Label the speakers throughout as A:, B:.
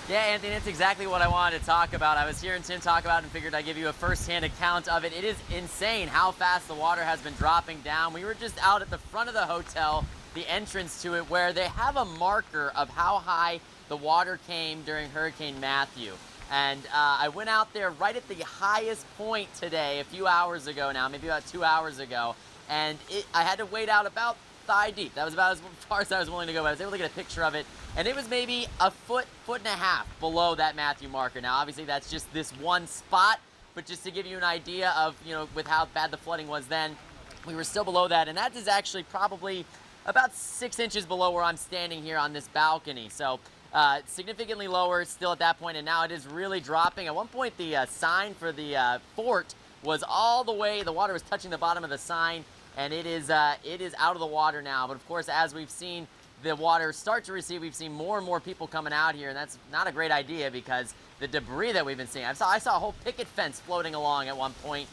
A: Yeah, Anthony, that's exactly what I wanted to talk about. I was hearing Tim talk about it and figured I'd give you a first-hand account of it. It is insane how fast the water has been dropping down. We were just out at the front of the hotel, the entrance to it, where they have a marker of how high the water came during Hurricane Matthew. And I went out there right at the highest point today, a few hours ago now, maybe about 2 hours ago, and I had to wait out about thigh deep. That was about as far as I was willing to go, but I was able to get a picture of it, and it was maybe a foot and a half below that Matthew marker. Now, obviously, that's just this one spot, but just to give you an idea of, with how bad the flooding was then, we were still below that, and that is actually probably about 6 inches below where I'm standing here on this balcony. So significantly lower still at that point, and now it is really dropping. At one point, the sign for the fort was all the way, the water was touching the bottom of the sign, and it is out of the water now. But of course, as we've seen the water start to recede, we've seen more and more people coming out here, and that's not a great idea because the debris that we've been seeing. I saw a whole picket fence floating along at one point.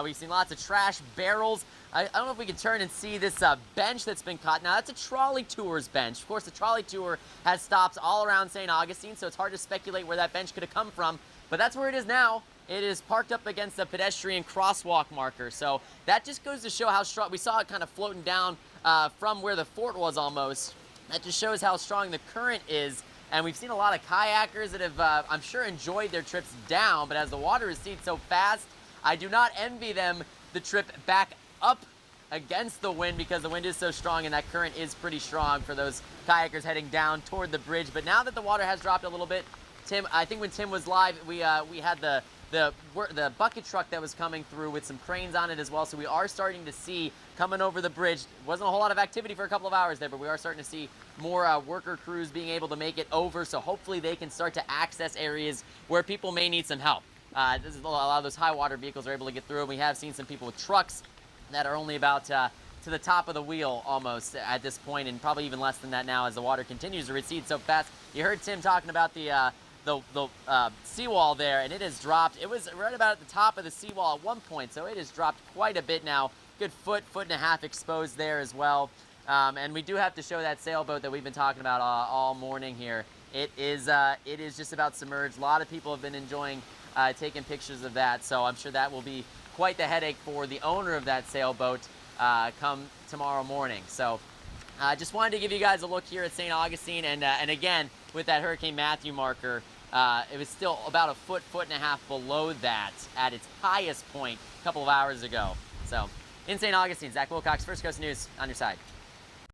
A: We've seen lots of trash barrels. I don't know if we can turn and see this bench that's been caught. Now, that's a trolley tour's bench. Of course, the trolley tour has stops all around St. Augustine, so it's hard to speculate where that bench could have come from. But that's where it is now. It is parked up against a pedestrian crosswalk marker. So that just goes to show how strong. We saw it kind of floating down from where the fort was almost. That just shows how strong the current is. And we've seen a lot of kayakers that have, I'm sure, enjoyed their trips down. But as the water recedes so fast, I do not envy them the trip back up against the wind because the wind is so strong and that current is pretty strong for those kayakers heading down toward the bridge. But now that the water has dropped a little bit, Tim, I think when Tim was live, we had the bucket truck that was coming through with some cranes on it as well. So we are starting to see coming over the bridge. Wasn't a whole lot of activity for a couple of hours there, but we are starting to see more worker crews being able to make it over. So hopefully they can start to access areas where people may need some help. This is a lot of those high water vehicles are able to get through. We have seen some people with trucks that are only about to the top of the wheel almost at this point, and probably even less than that now as the water continues to recede so fast. You heard Tim talking about the seawall there, and it has dropped. It was right about at the top of the seawall at one point, so it has dropped quite a bit now. Good foot and a half exposed there as well. And we do have to show that sailboat that we've been talking about all morning here. It is just about submerged. A lot of people have been enjoying taking pictures of that, so I'm sure that will be quite the headache for the owner of that sailboat come tomorrow morning. So I just wanted to give you guys a look here at St. Augustine, and again, with that Hurricane Matthew marker, it was still about a foot and a half below that at its highest point a couple of hours ago. So in St. Augustine, Zach Wilcox, First Coast News, on your side.